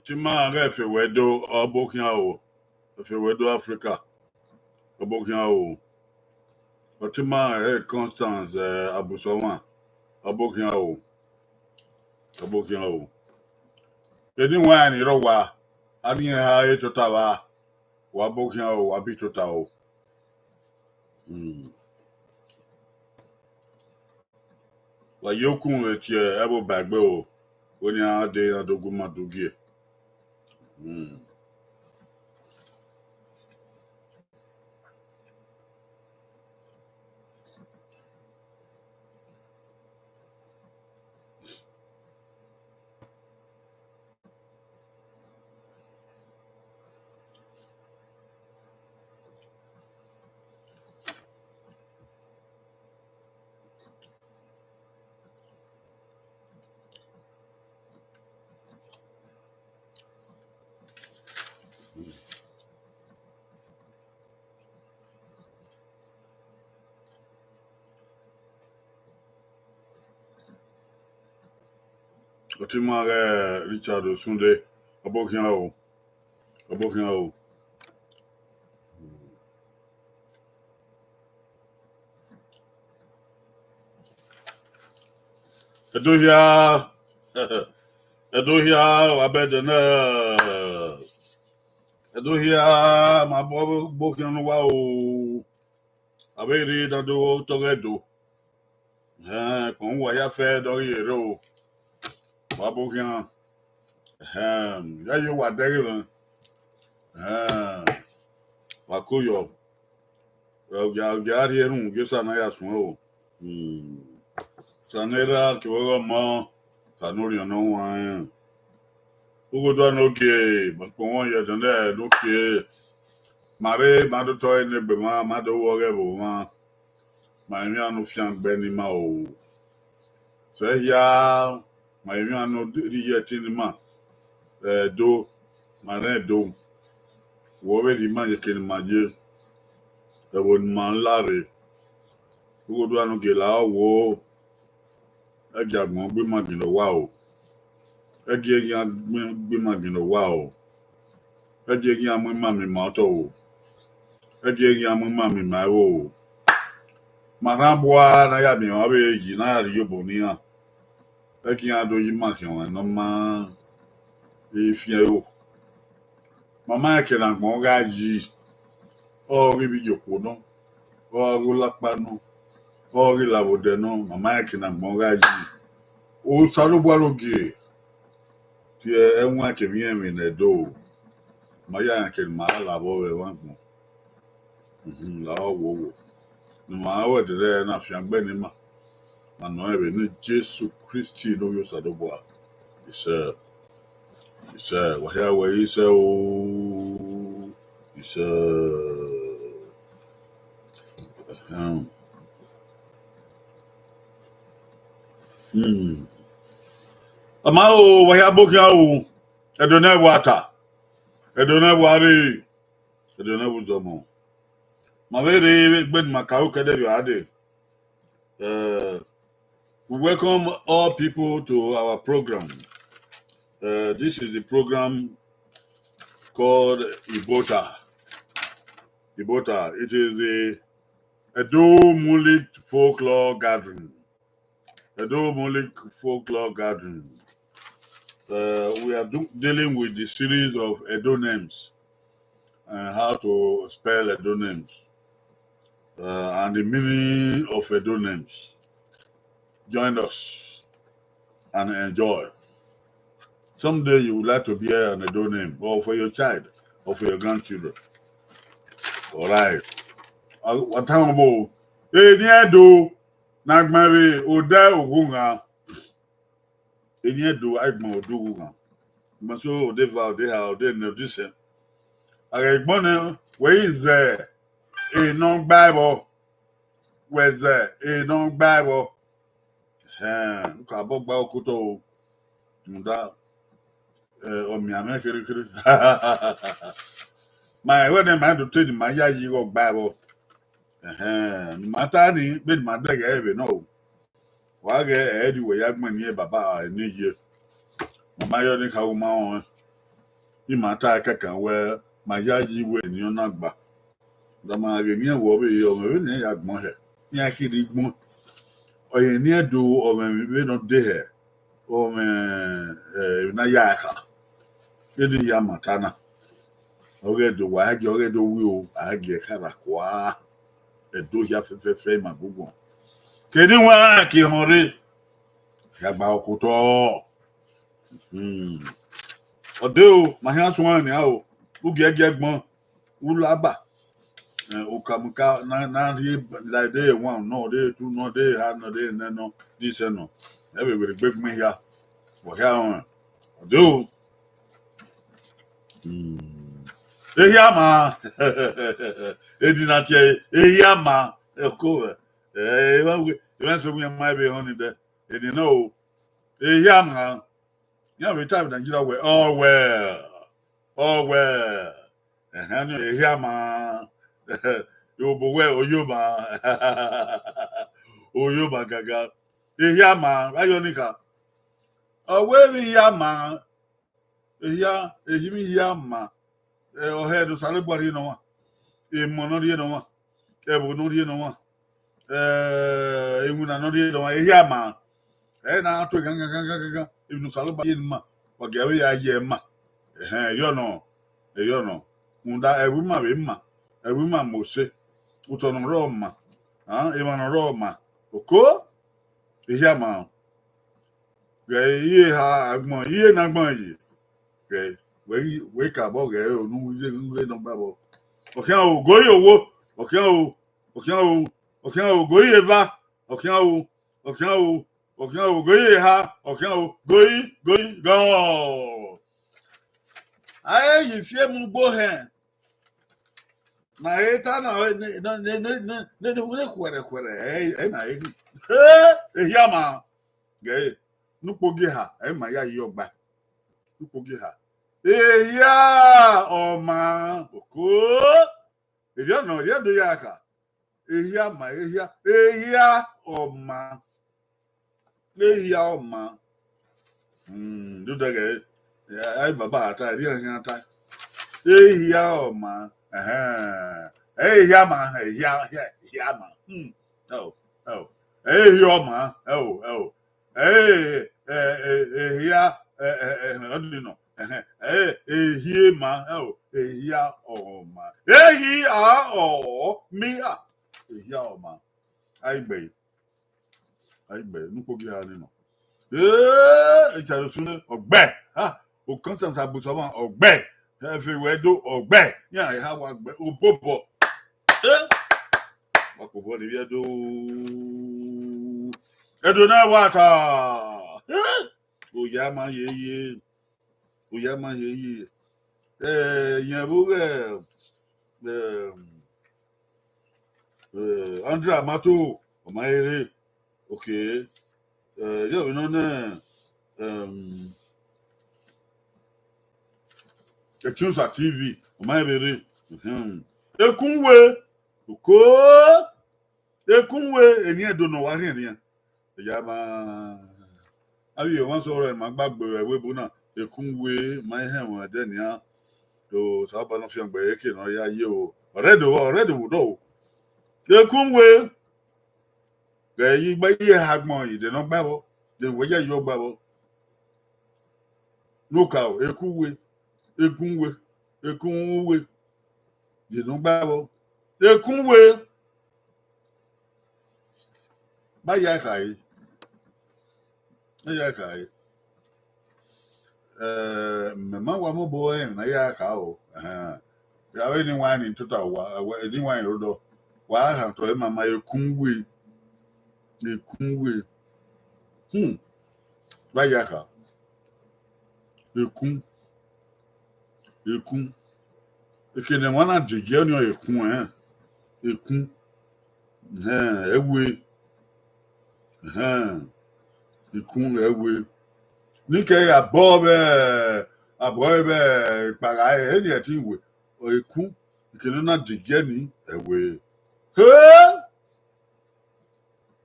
Tima refe wedo abokia o. Refe wedo Africa. Abokia o. Otima Constance Abusoma. Abokia o. Abokia o. Edi wani rowa. Ani ha etotawa. Wabokia o abitota o. Wa yokun etie ebo bagbe o. Oni ade na doguma dogie. Otima Richard Sunday. Abokia o. Abokia o. Edohia. Edohia wabedena. Edohia ma bokia no wa o. Aberi na do togedo. Kon wa ya fe do yero. Wabokia. Ya yo wa dere. Wakoyo. Ya rierun gesa na ya sun o. Sanera kiwogo mo. Sanori no wa. Ugo do no ke. Bakpo won ye don there no ke. Mare mado to ene be ma mado wo ge bo ma. Ma mi anu fian gbe ni ma o. So ya ma mi anu ri ye tin ma. Do mare do. Wo be di ma ye ken ma je. E wo ma lare. Ugo do anu ke la wo. E jagbon gbe ma gin lo wa o. E je yan gbe ma gin lo wa o. E je yan mu ma mi ma to o. E je yan mu ma mi ma o. Marabwa na ya bi wa be ji na ri yobo ni ha. Eki ado yi ma ke won no ma e fie o. Mama ke na gbon ga yi. O ri bi yoko no. O ru lapa no. O ri labode no. Mama ke na gbon ga yi. O saru bwa loge. Ti enwa ke bi en na do. Ma ya ke ma la bo we wan gbon. La o wo. Ni ma wo de na fi agbe ni ma. Ma no ebe ni Jesu Christi no yo sadu bwa. Isa wahia wa isa o isa ama o wahia bokia o edona wata edona wari edona buzomo mavere gbed makau kede yo ade we welcome all people to our program. This is the program called Ibota. It is the Moonlit Folklore Gathering. Moonlit Folklore Gathering. We are dealing with the series of Edo names and how to spell Edo names and the meaning of Edo names. Join us and enjoy. Someday you would like to bear an Edo name, or for your child, or for your grandchildren. All right. What time about? Edo Nagmari Oda Ogunga. Edo Agmo Odugunga. Maso Deva Deha Ode this. Agbon where is there a non-Bible? Where's there a non-Bible? Nkabogba okuto munda omiame kiri. My when am I to tell my yayi of Bible? Matani bid my dag ever no. Wage anyway yagman ye baba ni ye. Mama yoni kauma on. imata kaka we maya yi we ni ona gba da ma re ni wo be yo me ni ya gbon he ni akiri gbon oye ni edo o me be no de he o me na ya ka kedi ya matana oge do wa ge oge do wi o age kara kwa edo ya fe ma gugu kedi wa ki honre ya gba okuto ode o ma han so ni a o uge gbon ulaba okamuka na ri like day one no day two no day ha no day no this no ebe we gbeg me ya o ya on ode o Eyama. Edinatie. Eyama. Eko. Even so we might be on it. And you know, Eyama. Yeah, we type Nigeria way. Oh well. Oh well. And Eyama. Yobo Oyoma. Oyoma Gaga. Eyama. Ayonika. Oh, where we Yama. Eya. Ehimi Yama. Ohead of Salibari no one. Monodia no one. Ebonodia no one. Imuna nodia no one. Yama. Now to Ganga. If no Salibari in ma. Or Gary Ayema. You know. You know. Munda a woman Wimma. A woman Mose. Uton Roma. Even Roma. Oko? Yama. Gay ha agmo ye na gmo yi. Wake up, okay, no babo. Okay, I'll go your work. Okay, I'll go ye va. Okay, I'll go ye ha. Okay, go. Aye, if you go hand. Na eta no kwere. Hey, na yama. Gay. No pogi ha. Ma ya yoba. No pogi ha. Eya ọma oko eya no ya do ya ka eya ma eya ọma do da ge ai baba ata ri an ata eya ọma eya ma oh eya ọma eya no ehie ma ehia ọma ehi a ọ mi a ehia ọma aigbe nupo gi ha ni no echaro ogbe ha o constant abuso ma ogbe efe wedo ogbe ya ha wa gbe obobo wa ko bo ni bi edo na wata o ya ma yeye Uyama ye Yabuga Andra Mato Omaire okay yo no the tunes at TV Omaire Ekunwe uko Ekunwe eni edo no wari eni Yama ayi won so re ma gbagbe webo na Ekunwe my hand wa den ya to saba no fi ngbe eke no ya ye o already wo do Ekunwe ge yi gba ye hagbon yi de no gbabo de wo ye yo gbabo no ka o Ekunwe de no gbabo Ekunwe ba ya kai mama wa mo boy na ya ka o ya we ni wan in total wa ni wan rodo wa han to mama Ekunwe ba ya ka ekun ekene wana dege ni ekun ewe ekun Nike abobe para eni ati we ekun ikene na dege ni ewe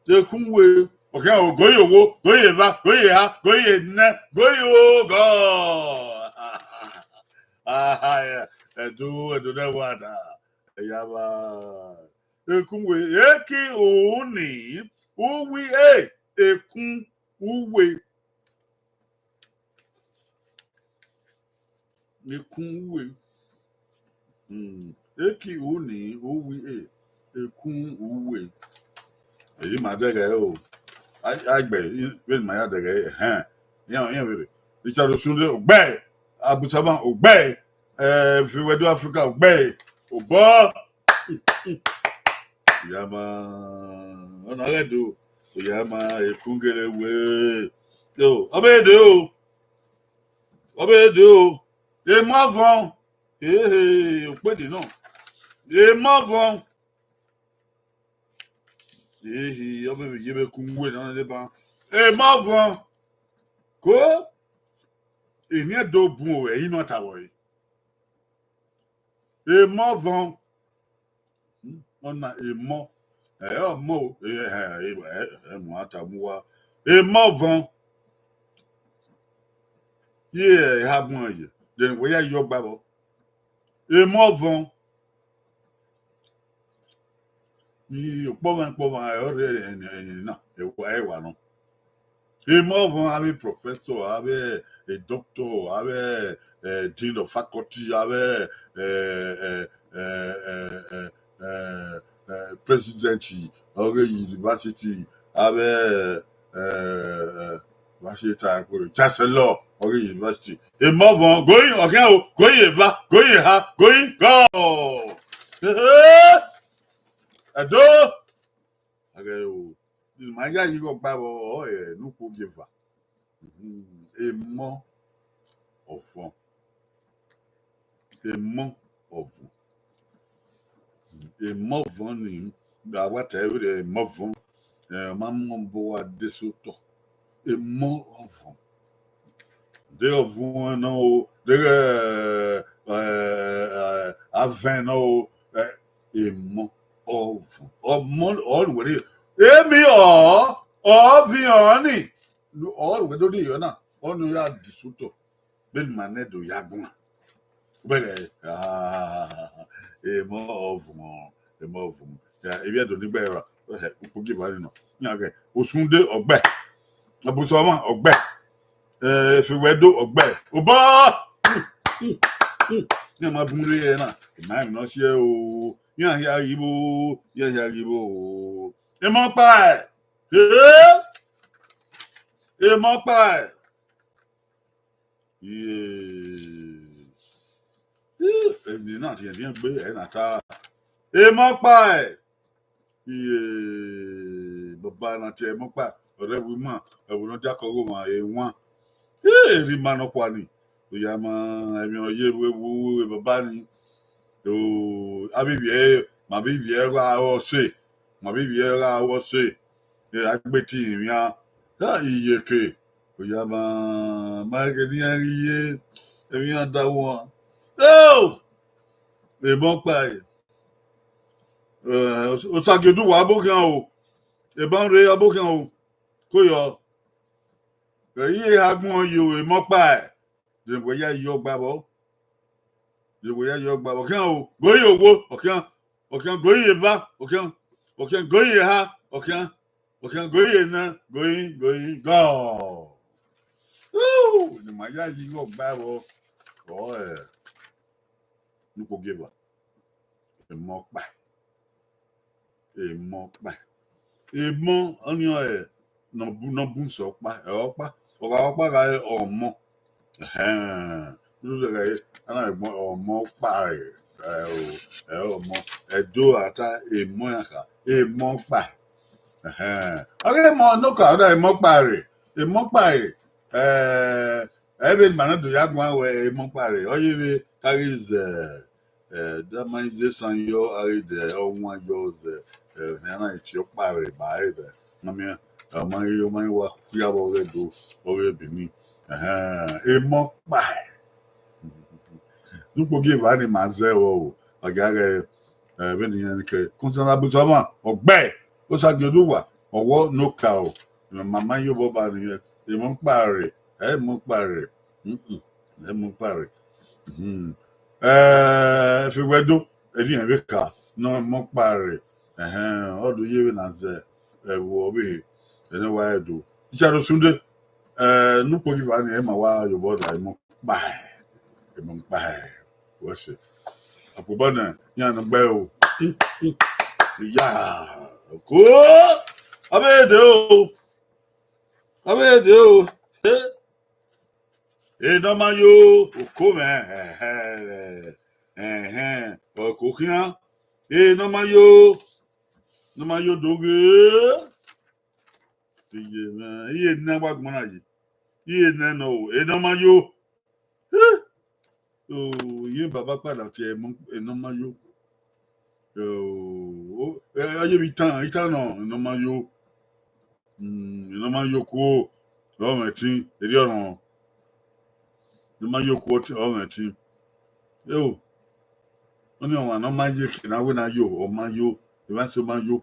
Ekunwe okay o go yowo go ye va go ye ha go ye ne go yo go Ah, do that water. Yaba. Ekunwe, eki oni, uwi ekun uwe. Ekun uwe. Eki oni, uwi ekun uwe. Èyí máa dẹ́gẹ̀ o. Àgbẹ̀ bẹ́ẹ̀ máa yá dẹ́gẹ̀ hẹ́n. Yẹn wẹ̀rẹ̀. Richard Osunde ògbẹ́. Abutama ògbẹ́. Fiwedu Africa ògbẹ́. Òbọ́. Yama ọ̀nà ọ̀rẹ́dọ̀. Yama ekungere wee. Yo, ọbẹ̀dẹ̀ o. Ọbẹ̀dẹ̀ o. Èmọ̀ fọ́n. Òpèdè náà. Èmọ̀ fọ́n. Ọbẹ̀ yẹ bẹ kún wé náà lé bá. Èmọ̀ fọ́n. Kó. Èmi ẹ̀dọ̀ bùn o, ẹ̀yin náà tàwọ̀ yìí. Èmọ̀ fọ́n. Ọ̀nà èmọ̀. Ọmọ o. Ẹ̀mọ̀ àtàmúwa. Èmọ̀ fọ́n. Yé ha bùn ọ̀yẹ̀. Dẹ̀ni wọ́n yá yọ gbàbọ̀. Èmọ̀ fọ́n. Pọ́wọ́n ọ̀rẹ́ ẹ̀yìn náà ẹ̀wà náà. Èmọ̀ fọ́n abẹ́ professor, abẹ́ doctor, abẹ́ dean of faculty, abẹ́ president ọ̀rẹ́ university, abẹ́ chancellor ọ̀rẹ́ university. Èmọ̀ fọ́n going ọ̀kẹ́ o, going eva, going ha, going go. Ẹ̀dọ́. Okay, o. Màá yá yìí kọ gbàbọ̀ nùkú gèfà. Èmọ̀ ọ̀fọ̀n. Èmọ̀ ọ̀fọ̀n. Èmọ̀ ọ̀fọ̀n ni àwa tẹ̀wé rẹ̀ èmọ̀ ọ̀fọ̀n. Máa ń mọ̀ bó wa dé sótọ̀. Èmọ̀ ọ̀fọ̀n. Dé ọ̀fọ̀n náà o. Dé avẹ́ náà o. Èmọ̀ ọ̀fọ̀n. Ọ̀nùwẹ̀rẹ̀. Èmi ọ̀ọ́fìhàn ni. Ọ̀nùwẹ̀ lórí ìyọ̀ náà. Ọ̀nù yà dì sótọ̀. Bẹ́ẹ̀ni màá nẹ́ẹ̀dọ̀ yà gùn. Bẹ́ẹ̀ èmọ̀ ọ̀fọ̀n. Èmọ̀ ọ̀fọ̀n. Ebi ẹ̀dọ̀ nígbà ẹ̀rọ. Òkúkì bá nínú. Osunde ọ̀gbẹ́. Abutama ọ̀gbẹ́. Fiwedu ọ̀gbẹ́. Òbọ́. Ní àmà búrú yẹn náà. Ìmáà mi náà ṣe o. Yàn yà yìbò. Yàn yà yìbò. Èmọ̀ pa ẹ̀. Èmọ̀ pa ẹ̀. Èmi náà ti yẹn gbé ẹ̀ nàta. Èmọ̀ pa ẹ̀. Bàbá náà ti èmọ̀ pa ọ̀rẹ́ wí mọ̀ ẹ̀wọ̀n náà jákọ̀ọ́ mọ̀ èèwọ̀n. Èrì máa nọ pa ni. Òyà máa ẹ̀mí ọ̀yẹ́ wéwu bàbá ni. Abíbi ẹ̀ màbíbi ẹ̀ rà ọ̀ ṣe. Màbíbi ẹ̀ rà ọ̀ ṣe. Agbẹ́tì ìrìn ìyèkè. Òyà máa kẹ́ni ẹ̀ríyé. Ẹ̀mí àdáwọ̀. Èmọ̀ pa ẹ̀. Òṣàgèdù wà abókan o. Ìbọn rẹ̀ abókan o. Kó yọ. Èyí agbọ̀n yìí o èmọ̀ pa ẹ̀. Dèbò yá yọ gbàbọ̀. Dèbò yá yọ gbàbọ̀. Ọ̀kẹ́ o. Góyè owó. Ọ̀kẹ́ góyè va. Ọ̀kẹ́ góyè ha. Ọ̀kẹ́ góyè ná. Góyè gọ́ọ̀. Ni màá yá yí yọ gbàbọ̀. Nùkú gèbà. Èmọ̀ pa. Èmọ̀ pa. Èmọ̀ ọ̀nìyàn ẹ̀ nọ̀bù sọ̀ pa. Ẹ̀rọ pa. Ọ̀rọ̀ ọ̀pá ra ọ̀mọ̀. Ẹ̀gbọ́n ọmọ pààrẹ ọmọ ẹ̀dọ́ àtà èmọ̀ àkà èmọ̀ pa. Ọ̀rẹ́ mọ̀ nọ́kà ọ̀dà èmọ̀ pààrẹ ẹ̀bẹ̀ mànàdù yàgbọ́n àwẹ̀ èmọ̀ pààrẹ ọ̀yẹ́rẹ́ kárí zẹ̀ dàmáyé sanyọ àrídẹ̀ ọ̀wọ́n ayọ̀ zẹ̀ nana ìtì pààrẹ báyìí dẹ̀ ọmọ yìí wà fúyàwó ọ̀rẹ́ do ọ̀rẹ́ bìíní èmọ̀ pààrẹ. Nukwu gị bụ a ma zero ọ gaghị ebe na ihe nke kụnsana bụtama ọgbẹ ó ṣàgẹdù wà ọwọ n'ụka o mama yóò bọ bá nìyẹn èmọ ń pààrẹ èmọ ń pààrẹ èmọ ń pààrẹ If we were do, again, we car, no more parry. All the year as will be, and know why I do. Shadow Sunday, no Pokemon, Emma, while you bought I mock by. What's it? A Pobana, Yan Bell. Yeah, cool. I may do. No man, you come or cooking. No man, you do good. He never money. He no, no man, you. Oh, you baba padà tí ẹ ẹ̀nà máa yó. Ayé mi tán, ìtàn náà ẹ̀nà máa yó. Ẹ̀nà máa yó kú ó. Ọmọ ẹ̀tí, èdè ọ̀ràn. Ẹ̀nà máa yó kú ó tí ọmọ ẹ̀tí. Wọ́n ní ọ̀wọ̀n àná máa yé kìnnáwó náà yó, ọ̀ máa yó, ìwáṣọ máa yó.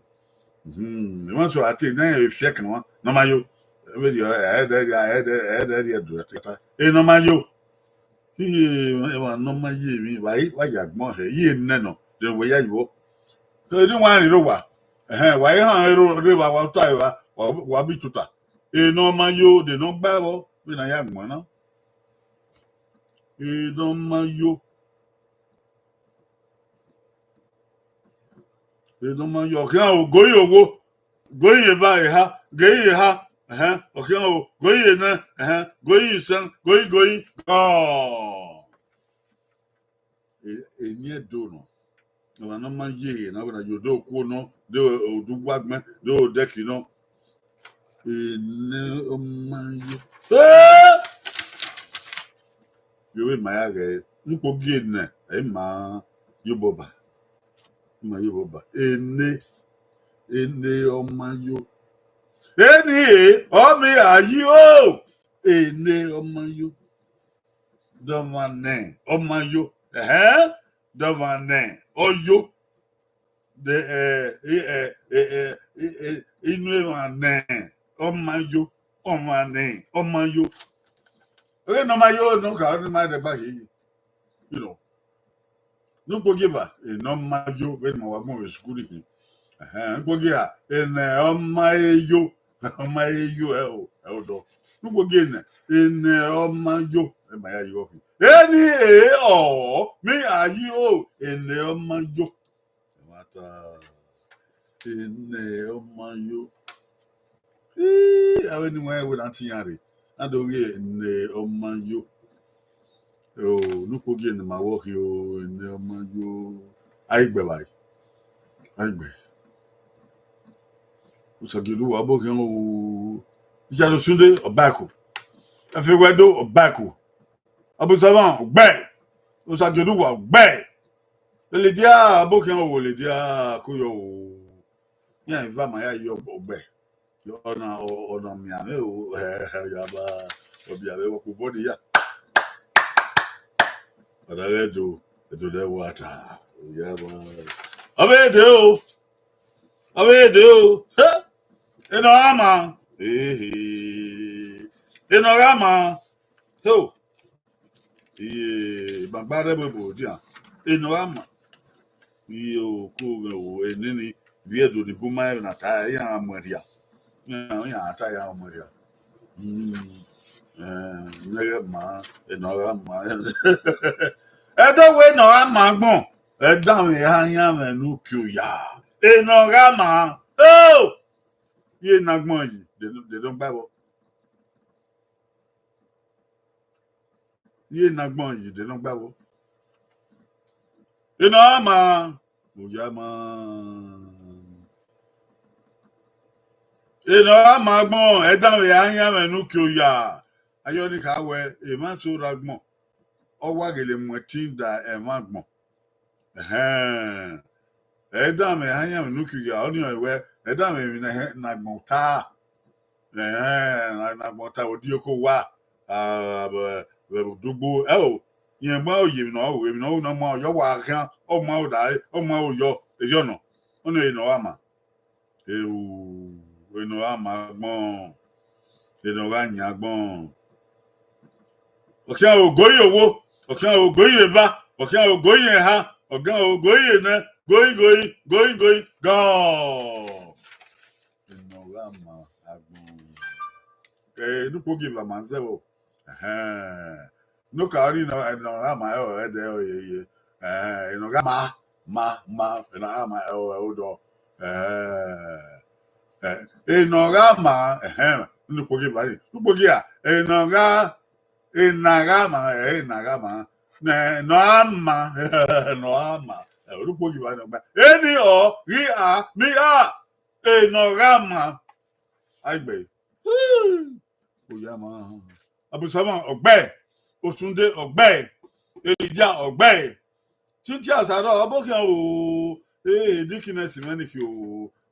Ìwáṣọ àti ìnáyà ìfẹ́ kàn wọ́n, ẹ̀nà máa yó. Ẹ̀ẹ́dẹ̀ẹ́dẹ̀ ẹ̀dùn ẹ̀tẹ̀ta. Ẹ̀nà máa yó. No my ye, why yagbon here, ye neno, the way I walk. So you want to know why I wrote river one time, or be tuta. No man, you, they don't babble when I am one. No man, you. They don't man, you can't go your wo, go ye by ha, gay ha, okay, go ye na, go ye son, go, oh. Enye do no na no man ye na na you do ko no do wagme do deki no ene man ye you with my age npo gi na e ma yoboba ene o man yo eni o mi ayi o ene o man yo do man o man yo Dovane oyo de inu ane omayo omayo no mayo no ka no ma de ba yi you know no go give her no mayo when my wa mo school hi go give her en omayo e do no go give en omayo e ma ya yo eni mi ayi o ene omayo mata ene omayo awe ni we anti yare adoge ene omayo nupo gi ene ma wo ki o ene omayo aigbe bai aigbe usagidu wa bo ki o ijalo sunde obako efe wedo obako abusavan ogbe usagidu wa ogbe le dia bo ki o le dia ko yo ya iva ma ya yo ogbe ona mi ame o ya ba obi ave wo ko body ya ada do de water ya ba ave do eno ama eno ama ho bagbare bebo dia eno ama yo ko go enini bi edo ni buma na ta ya amoria ya ata ya amoria nigga ma eno ama edo we no ama gbon e down ya yan menu ku ya eno ama oh ye nagbon yi they don't bible ye nagbon yi they don't bible eno ama oyama eno ama gbon e down ya yan menu ku ya ayo ni ka we e ma so ragbon owa gele mwetin da e ma gbon e down ya yan menu ku ya oni we e down mi na gbon ta na gbon ta odi oko wa dugbo yen ma oye mi no no ma yo wa kan o ma o dai o ma o yo eji ona onu eno ama eno ama gbon eno ga nya gbon o se o goyi owo Okan ogoye va, okan ogoye ha, okan ogoye ne, going, go. No rama agbon. No give a man zero. No carry no rama ye. No rama ma no rama odo. No rama no give a no pogia. No rama nagama no ama no ama olùpọ̀ yìí wà ní ọgbà ẹni ọ̀ rí a mi a no rama àgbẹ̀ òyà máa abùsọ̀mọ̀ ọ̀gbẹ́ òsùndé ọ̀gbẹ́ èdìjà ọ̀gbẹ́ títí àṣàrọ̀ ọbọ̀kẹ́ o dìkínẹ́sì mẹ́nìkì o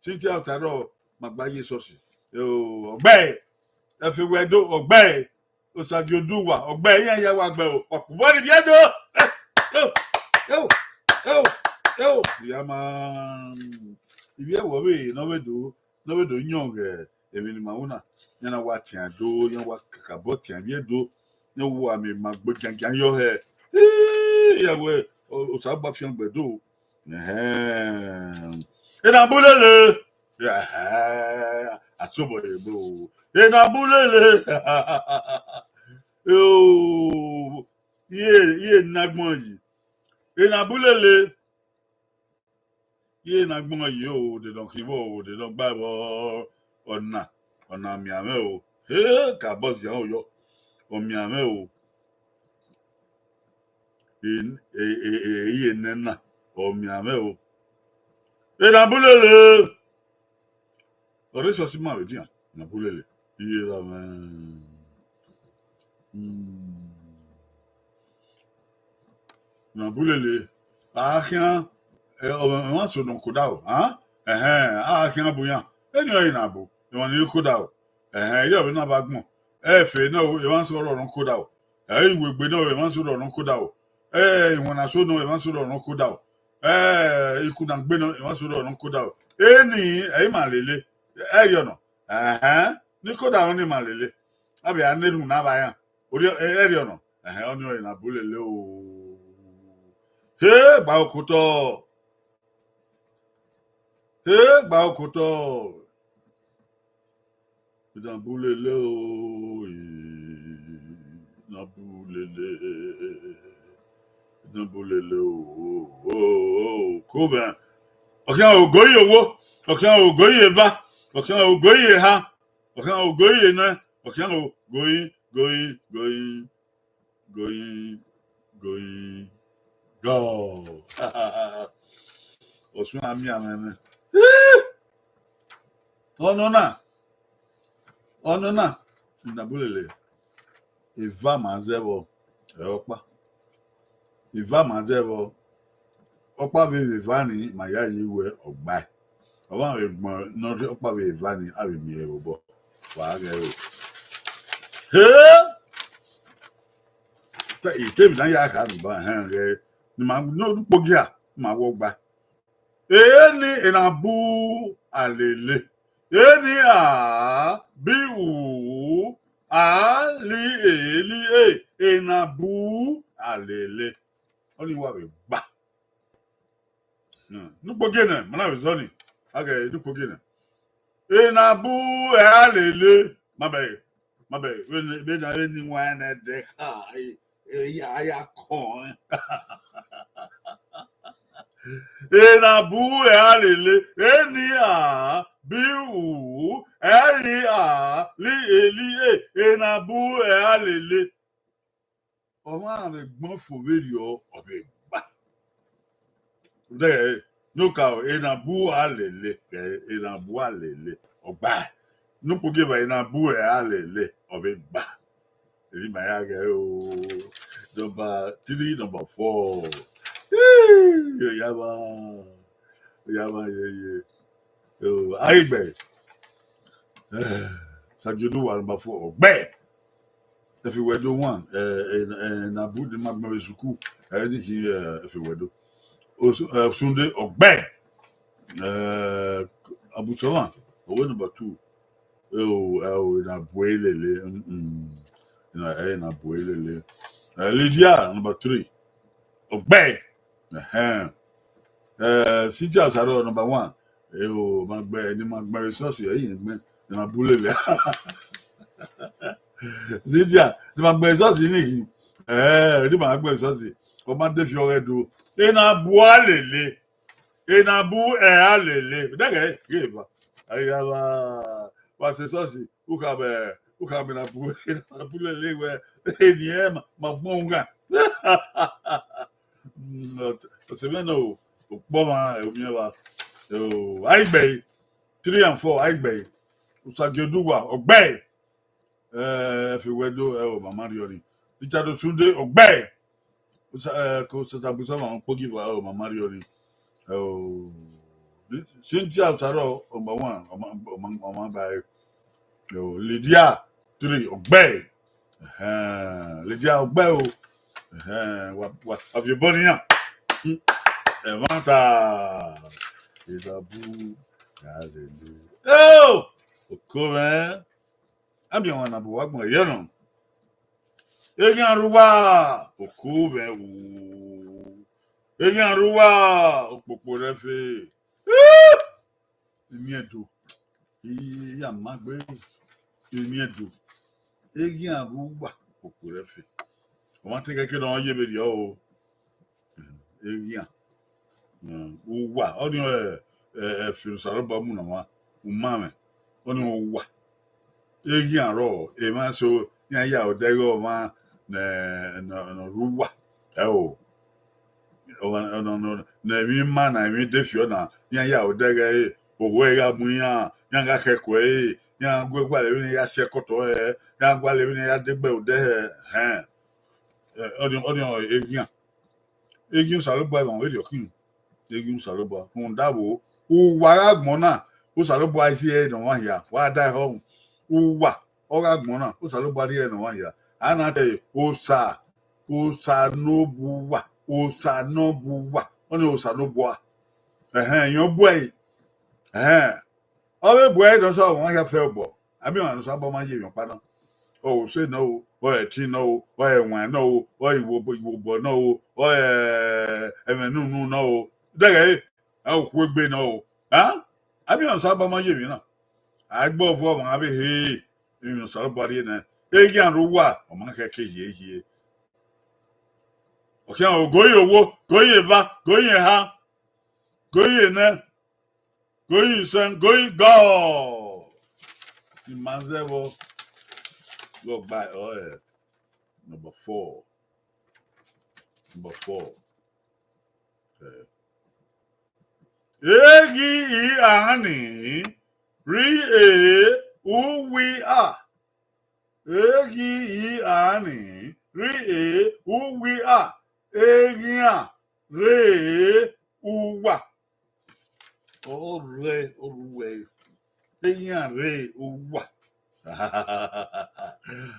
títí àṣàrọ̀ màgbáyé sọ̀sì ọ̀gbẹ́ ẹ̀fẹ̀wẹ̀dọ̀ ọ̀gbẹ́ Osagioduwa ọgbẹ yẹn yẹ wa gbẹ o ọpọ ni bíẹ do ìyá máa ibi ẹwọ bẹẹ nọwẹdọ yàn rẹ èmi ni màá wọnà yẹn náà wà tìǹà do yẹn wà kàkàbọ tìǹà bíẹ do yẹn wọ àmì màá gbé jàǹjàǹ yọ hẹ ìyàwó ọsàgbà fìyàn gbẹdọ ìnàbúlẹlẹ àtúbọ ìbò ìnàbúlẹlẹ. Iye nagbon yìí ìnàbúlẹ̀lẹ̀ iye nagbon yìí o dèdàn kí n bọ̀ o dèdàn gbà bọ̀ ọ̀nà mìàmẹ́ o kàbọ̀ sí àwọn òyọ́ ọ̀mìàmẹ́ o iye nẹ́nà ọ̀mìàmẹ́ o ìnàbúlẹ̀lẹ̀ ọ̀rẹ́ sọ sí màwé díà ìnàbúlẹ̀lẹ̀ iye làmẹ́. Nabulele ahian wọn so no koda o ahian buyan eni oyin na bo wọn ni koda o ile obi na ba gbon efe na o e wan so ro ron koda o iwegbe na o e wan so ro ron koda o ìwọ̀n na so no e wan so ro ron koda o ikú na gbe na e wan so ro ron koda o eni e ma lele yo no ni koda o ni ma lele abi aneru na ba yan ori yo no oni oyin na bulele o gba òkútọ gba òkútọ ìdàbúlélé o ìdàbúlélé o kó bẹ́ẹ̀ ọ̀kan ògóyè owó ọ̀kan ògóyè bá ọ̀kan ògóyè ha ọ̀kan ògóyè náà ọ̀kan ògóyè go. Osun ami amene. Ono na. Ndabulele. Eva mazebo. Opa. Eva mazebo. Opa be vani maya yiwe ogba. Owa egbon no opa be vani abi mi ebo. Wa ge o. Ite bi na ya ka ba he ni ma no pogia ma wo gba ni inabu alele ni a bi wu ali eli inabu alele oni wa be gba no pogia na mana be zoni aga no pogia na inabu alele mabe be na ni wa na de ya kon enabu alele eni a bi wu eri a li eli enabu alele ọmọ ame gbọn fòwérí ọbẹ gbà de no ka enabu alele ọgbà no poge ba enabu alele ọbẹ gbà eri ma ya ge o number 3 number 4 yaba ye aigbe Sagioduwa number 4 ọgbẹ ẹfiwẹdo 1 na bu de magma esuku ẹni ki ẹfiwẹdo Sunday ọgbẹ abusọwa owó number 2 na buelele na buelele Lydia, number 3. Oghe. City Asaro, number 1. Magbe, ni magbe resource yìí gbẹ, ni mabule le. Lydia, ni magbe resource ni. Ni magbe resource. O ma de fi ore do. Ina bu alele. Ina bu alele. Dege, give. Aya wa resource. Uka be na bu le we. Eni ma bonga. C'est bien non. Bon mieux va. Aigbe 3 and 4 aigbe. Usageduwa Oghe. Fi wedo mama riori. Richard Sunday Oghe. Ko satabusa ma pogi wa mama riori. Cynthia Taro number 1 mama by Lydia 3 Oghe. Lydia Oghe what have you born here? Evanta. Idabu. Oh! Okove. Abi won na bo wagbon ye no. Egi aruwa. Okove o. Egi aruwa. Opopo refe. Emi edo. Ya magbe. Emi edo. Egi aruwa. Opopo refe. O ma te keke don ye be di o. Egi an. Uwa. Oni fi saroba mu na wa. Umame. Oni uwa. Egi aro e ma so ya odego ma na ruwa o no na mi ma na mi defio na ya odege owo ya mu ya ga keko ya gbegba le ni ya se koto ya gba le ni ya degbe ode egi salobo ma we kin egi salobo fun dawo uwa agbon na o salobo isi e no wa ya wa da ho uwa ọga gbona o salo bari e no ya ana de osa no buwa oni osa no bua yan bua o be bua e don so won ya fe bo abi wan so abo ma ye yan pa o se no o e ti no o e wan no o iwo bo no o emenu nu no o dege o ku gbe no o abi wan so abo ma ye mi na agbo fo ma abi he you sort body na egi an ruwa o ma keke ye o kan o goyi owo goyi va goyi ha goyi na goyi san goyi go imanzevo go by number 4 egi ani ri who we are. Egi ani re who we are. Egia re uwa. Ore oruwe. Egia re uwa.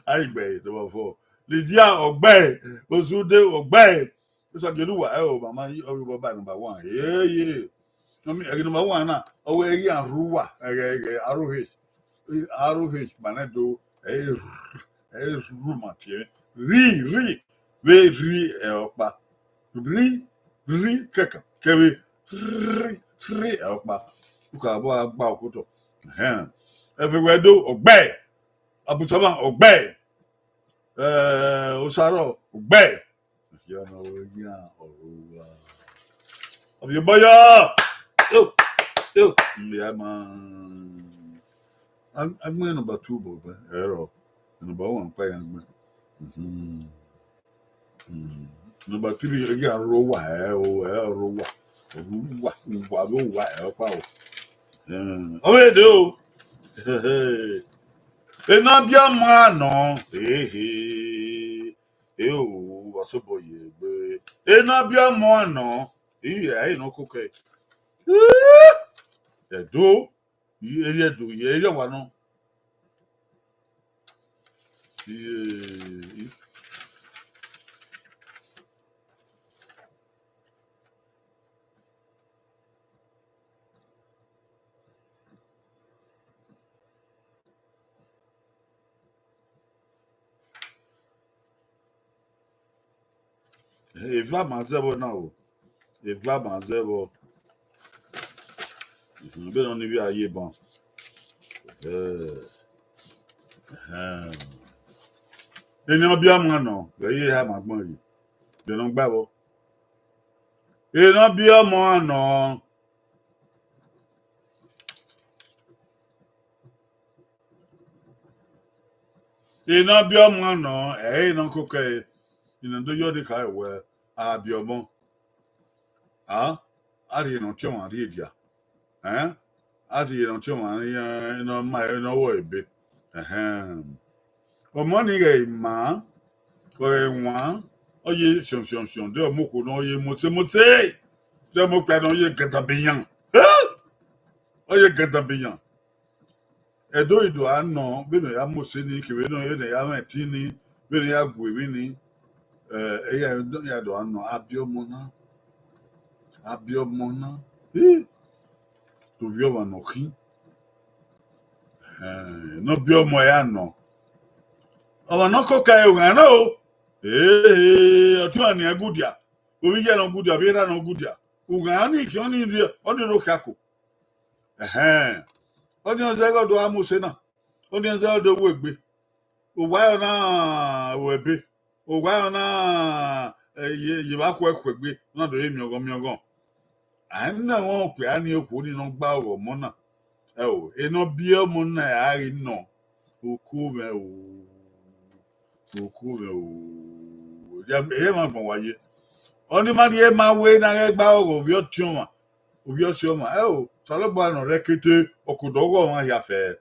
Aigbe number 4. Lydia Oghe. Osude Oghe. Usageduwa mama yi orubo by number 1. Yeah. Number 1 na owo egi aruwa. ROH Banedo rumatiere ri ve opa ri keka kebe ri opa uka bo agba okoto everywhere do Oghe abusama Oghe osaro Oghe ya no ya oruwa obiboyo yo ya man I'm going number 2, but error. Number 1, pay and number 3, again, rowa, rowa. Oh, we do. And not your man, no. What's a boy? And not your man, no. Yeah, no cookie. Do. You do, yeah, one. Eva mazebo now. Eva mazebo. Be no ni bi aye bon. Eni obi amọ no. Be ye ha magbon yi. De no gbabo. Eni obi amọ no. Eni obi amọ no. No koke. Ina do yodi ka we abi omo. Ah? Ari no tio ma ri dia. Adi no choma no mai no wo ebe. O money ge ma o enwa oye shon de mo ko no oye mo se de mo pa no oye gata biyan. Oye gata biyan. Edo ido ano be no ya mo se ni ke be no ye ne ya ma ti ni be no ya gu mi ni ya do ano abiomo na to vio ma no ki no biomo ya no. Ọmọ náà kọ́ ka ẹ̀wọ̀n náà o. Ọtún àní ẹgúdìá. Omi jẹ́ náà gúdìá, bí ẹ̀rá náà gúdìá. Ùgàn á ní ìkí ọ́nì ìdí ọ́nì ìlú kakò. Ọ́nì ọ̀sẹ̀ ọ̀dọ̀ amúṣe náà. Ọ́nì ọ̀sẹ̀ ọ̀dọ̀ owó ègbé. Òwáyọ̀ náà wọ̀ ẹ̀bẹ̀. Òwáyọ̀ náà yìbá kọ ẹ̀kọ́ ègbé náà dọ̀ yé miọ̀gàn. À ń náà wọ́n pè á ní okò nínú gbá ọ̀rọ̀ mọ́ náà. Iná bí ọmọ náà á rí náà. Okó rẹ̀ Okure o. E ma gbon waye. Oni ma die ma we na re gba oro bi o tioma. Obi o sioma. Salogba na rekete okudogo ma ya fe.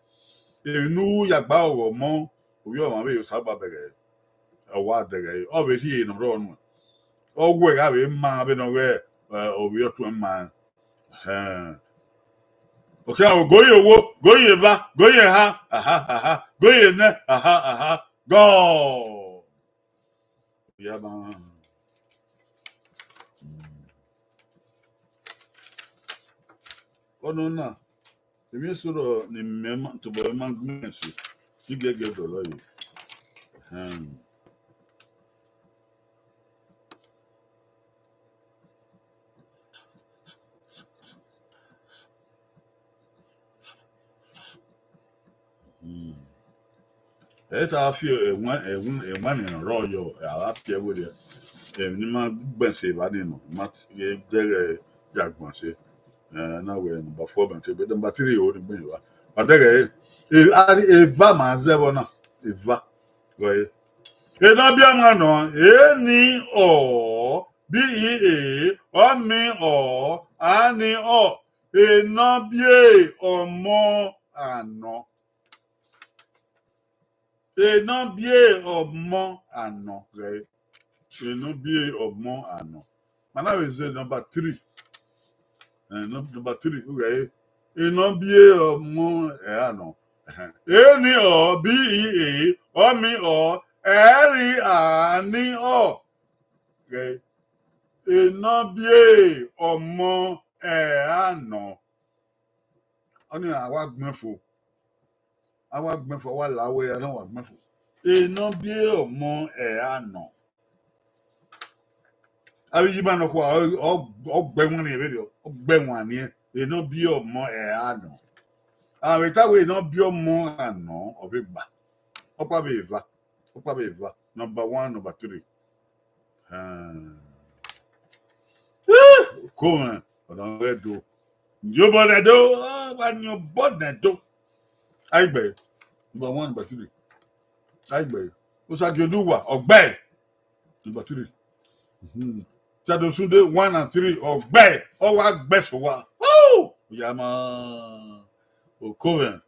Enu ya gba oro mo. Obi o ma be sagba bere. Wa dere. O be ti no ro nu. O gwe ga be ma be no we obi o tu ma. Okay, goye va, goye ha, goye ne, go. Yeah, man. Oh no, no. If you sort of remember to buy my ministry, you get the lawyer. It's a few one in a royal. I'll have to with it. You might be say, I didn't know. Not there, Jack must say. Now we're number 4, but the battery would be. But there, if Vama Zebona, if Va, go ahead. Ena bi amano, eni o, B-E-A, o mi o, ani o. Ena bie omo ano. Ena bie omo ano, right? Ena bie omo ano. Mana we say number 3. Number 3, okay? Ena bie omo ano. Eni o, B-E-A, o mi o, eri ani o. Okay. Iná bíè ọmọ àná. Oni àwa gbẹ́fò. Àwa gbẹ́fò wà láwé àná wà gbẹ́fò. Iná bíè ọmọ àná. Àbí yìí bá nọ kó ọgbẹ́wọ̀n ni èbèrè ọgbẹ́wọ̀n ni iná bíè ọmọ àná. Àwọn ìtàwé iná bíè ọmọ àná ọ̀bẹ gbà. Ọ̀pá bẹ̀ va. Number 1, number 3. Come on, do. You bought do, when you bought that do. I bet. Number 1, number 3. I bet. What's that you do? What? Ogbe. Number 3. Chado Sunday 1 and 3. Ogbe. Oh, what best for what? Oh, Yama. Oh, Coven.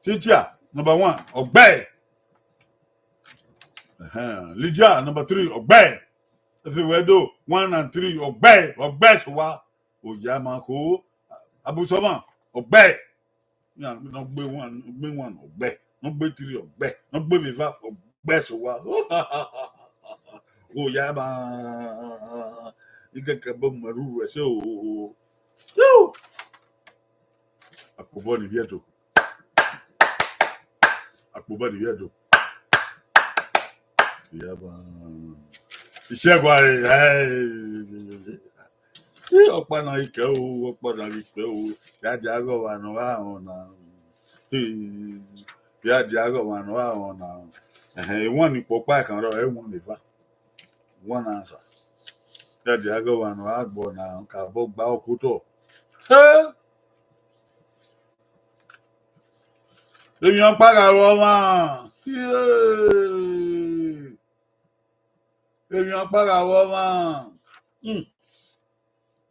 Cynthia, number 1. Ogbe. Lydia, number 3. Ogbe. If you were do 1 and 3, Ogbe so what? Oh, Yamako, Abusoma, Ogbe. Yeah, no be 1, Ogbe. No be 3, Ogbe. No be Viva, Ogbe so what? Oh, Yama. You get a bomb, Maru, so. No. Akuboni Vieto. Yaba. Ìṣẹ́gun ọ̀pá náà ìkẹ́ o, ọ̀pá náà ìkẹ́ o, yáàdì àgọ́ wà nù àwọn náà. Yáàdì àgọ́ wà nù àwọn náà. Ìwọ̀n ní pọ̀pá ìkànnì rẹ̀ ẹ̀wọ̀n nìfà. Wọ́n náà sà. Yáàdì àgọ́ wà nù àgbọ̀ náà kàbọ̀ gbà ọkọ̀ tó. Èèyàn pàgà rọ wọn. Èèyàn pàgà rọ wọn.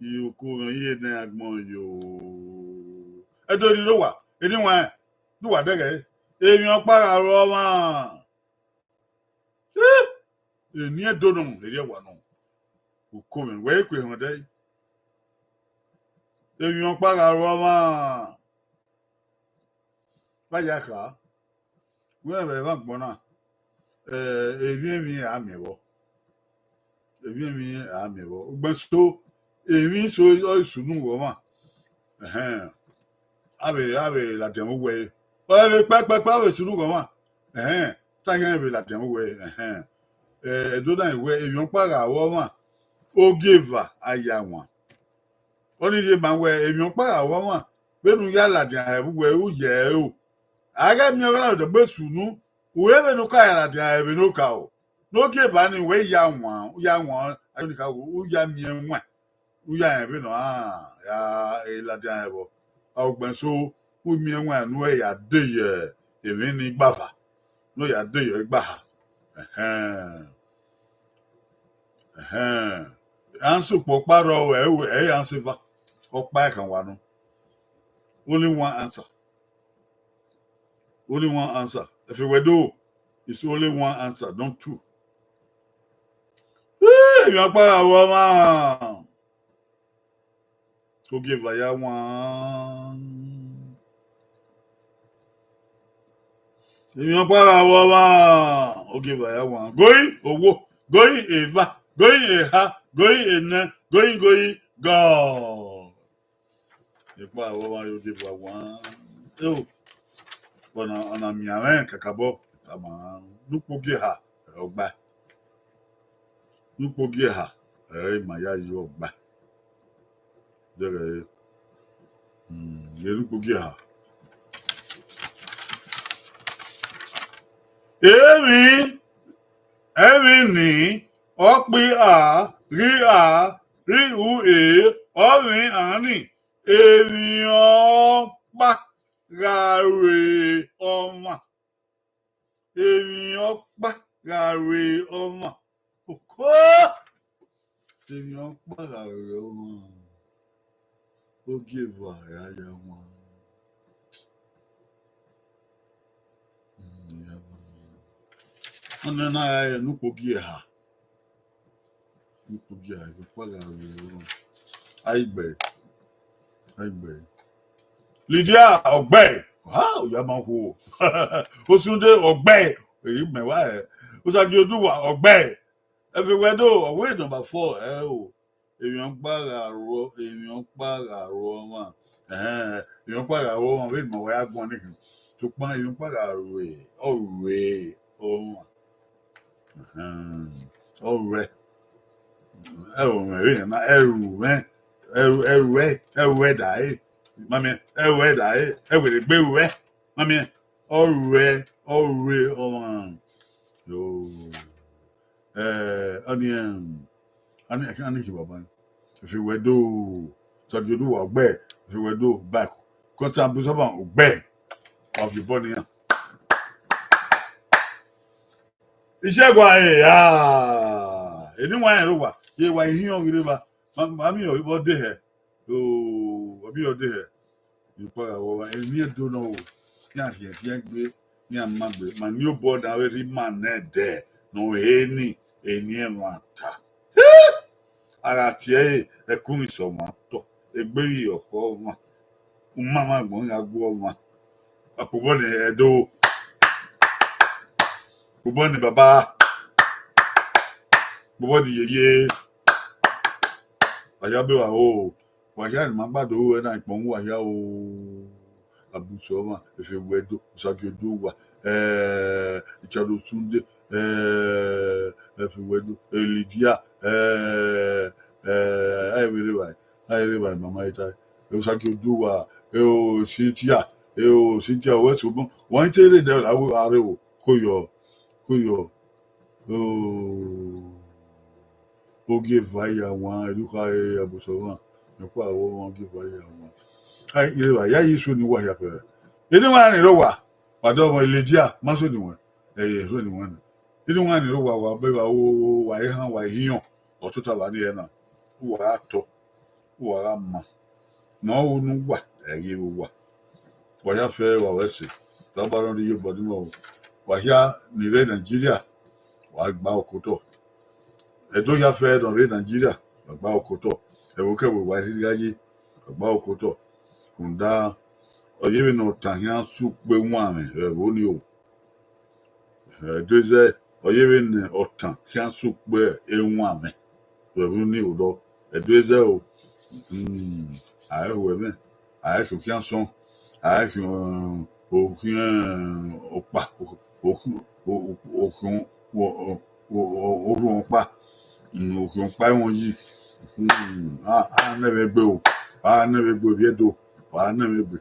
Ìyókù rẹ̀ yé ní agbọ̀n yòó. Ẹjọ́ ni ló wà. Ènìwọ̀n ẹ̀ ló wà dẹ́gẹ̀. Èèyàn pàgà rọ wọn. Ènìyàn dọ́nà èyẹ wà nù. Òkú rẹ̀ wẹ́ẹ́ pè hàn dẹ́. Èèyàn pàgà rọ wọn. Báyà kà á. Wọ́n ẹ̀rẹ̀ bá gbọ́n náà. Èmi àmì wọ̀. Èmi àmì wọ̀. Gbọ́n so èmi so ìsúnú wọ̀ mà. Àbẹ̀ làtẹ̀mú wẹ̀. Ọ̀rẹ́ pẹ́pẹ́pẹ́ àbẹ̀ ìsúnú wọ̀ mà. Táyà àbẹ̀ làtẹ̀mú wẹ̀. Ẹ̀dọ́dà ìwẹ̀ èèyàn pàrà wọ̀ mà. Oghe va àyà wọn. Ó ní ṣe máa wẹ̀ èèyàn pàrà wọ̀ mà. Bẹ́ẹ̀ni yálà dì àyẹ̀wò wẹ̀ ó yẹ ẹ́ o. Aga mi ọ̀rọ̀ náà dọ̀gbẹ́ sùnú. Òwe bẹ́ẹ̀ ló ká yàrá dì àyẹ̀wò ló ká o. N'oge va ni wẹ̀ yà wọ́n. Ayọ̀nìkà ó yà mí ẹ̀ wọ̀n. Ó yà yẹn bẹ́ẹ̀ náà yà èlà dì àyẹ̀wò. Ọ̀gbẹ́ so ó mi ẹ̀ wọ̀n ànú ẹ̀ yà dé yẹ èmi ní gbàfà. N'ó yà dé yẹ gbà. À ń sòpọ̀ pàrọ̀ ẹ̀ yà ń ṣe va. Ọ̀pá ẹ̀kan wà nù. Only one answer. Only one answer. If you were do, it's only one answer, not two. Èèyàn pàrà wọ̀ mà. Oghe vaya wọn. Èèyàn pàrà wọ̀ mà. Oghe vaya wọn. Going owó. Going eva. Going eha. Going ene. Going God. Ìpà àwọn wa yóò dé bá wọn. Ọ̀nà mìíràn kàkàbọ̀ àmà núpógé ha ọgbà. Núpógé ha ìmàyà yìí ọgbà. Jẹ́rẹ̀ núpógé ha. Èmi ní ọ̀pẹ rí u ọ̀rìn àárín ènìyàn pa. Gàrè ọmọ. Ènìyàn pa gàrè ọmọ. Òkó. Ènìyàn pa gàrè ọmọ. Oghe va àyà wọn. Wọ́n ní náà yẹ núpógé ha. Núpógé ha ìfipá gàrè ọmọ. Àìgbẹ̀. Lydia Oghe. Wow, ya máa wo. Osunde Oghe. Èyí mẹ́wàá ẹ̀. Osagi Oduwa Oghe. Everywhere do ọ̀wé number 4 ẹ̀ o. Èèyàn pàrà rọ mà. Èèyàn pàrà rọ mà wẹ́ẹ̀ mọ̀ wáyà gbọ́n nìkan. Tó pọ́n èèyàn pàrà ọ̀rẹ́ ọmọ. Ọ̀rẹ́. Ẹ̀rù náà ẹ̀rù ẹ̀ dà ẹ́. Mami, ẹ̀wẹ̀ dà ẹ́ ẹ̀wẹ̀ gbé wẹ̀. Mami, ọ̀rẹ́ ọmọ. Ani kì bàbá. Ìfìwẹ̀ dò Sagi Oduwa Oghe. Ìfìwẹ̀ dò back. Kọ́ńtà Bùsọ̀bà Oghe. Ọ̀fìbọ̀ nìyẹn. Ìṣẹ́gun ayé yá. Ènìwọ̀n ayé ló wà. Yé wa ìhíyàn gidi ba. Mami ò ibọ̀ dé ẹ̀. Ọbí ọdẹ ẹ ìpọ àwọ wa ẹni ẹdọ náà o ní àfihàn gbé ní àmàgbé mà ní ó bọ dáwé rí mà náà dẹ nà ẹni ẹ máa ta ara tiẹ ẹkún ìsọmọ tọ ẹgbẹ yìí ọkọ ọmọ mama gbọn ya gbọ ọmọ àpòbọ ní ẹdọ àpòbọ ní bàbá àpòbọ ní yèyé àyàbẹwà o. Wàyà ni màá gbàdọ̀ owó ẹ̀ náà ìpọ̀n wàyà o. Àbùsọ̀ ọmọ Ìfìwẹ̀ dò Sagi Oduwa Ìchàdò Sunday Everywhere, Lydia, everybody, Mama, eu só que eu do eu sentia o outro bom. One day there, I will Kuyo, Oghe vai a one, you cry a bushova, you cry, won't give by a one. I used to what happened. Anyone in Rowa, but don't Lydia, Maso one, one. You don't want to know what baby, why he or total Adiana, who are to, who are ma. No, no, what I give what. Why I fair or let's see. Double on the body more. Why here, near Nigeria, why bow koto. I don't have fair on Nigeria, a bow koto. A worker with white gaji, a bow koto. Kunda, or even no Tanyan soup with one, a Deuxième, even autant, science soup where a woman, revenu ou et 2 heures. I have I have chanson, I have aucun pas, aucun pas, on dit, I never go, I never go, Viedo, I never go.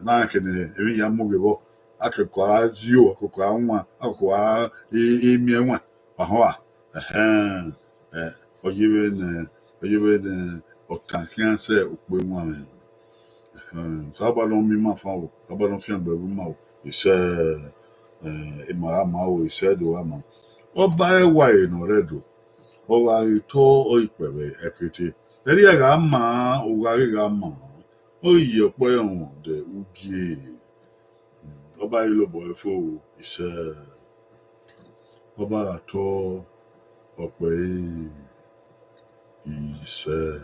Now can every young movie. Akekwa zio akekwa nwa akekwa emie nwa ahoa oyibe otankian se okpe nwa sabalo mi ma fa o sabalo fi agbe ma o ise imara ma o ise do ama oba ewa no redo o wa to o ipebe ekete eri ga ma o ga ma o yi opo ehun de ugie Oba ilobo efo ise Oba ato ope ise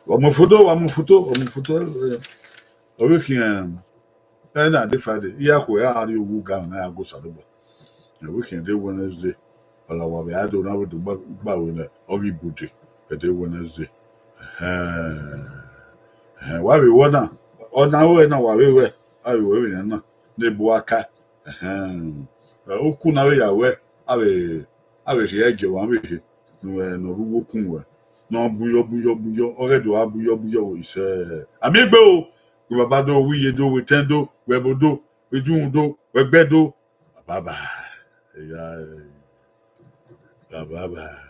Omufuto Owikin na dey Friday iya ko ya ari owu ga na ya go sadoba na weekend dey Wednesday ala wa be ado na we do gba we na ori bude dey Wednesday wa we wona ona we na wa we ayi we na nebu aka okwu na we ya we abe ri eje wa we no ruwo kun we no buyo oredo abuyo ise amigbe o baba do wiye do we tendo we bodo we dun do we gbedo baba ya baba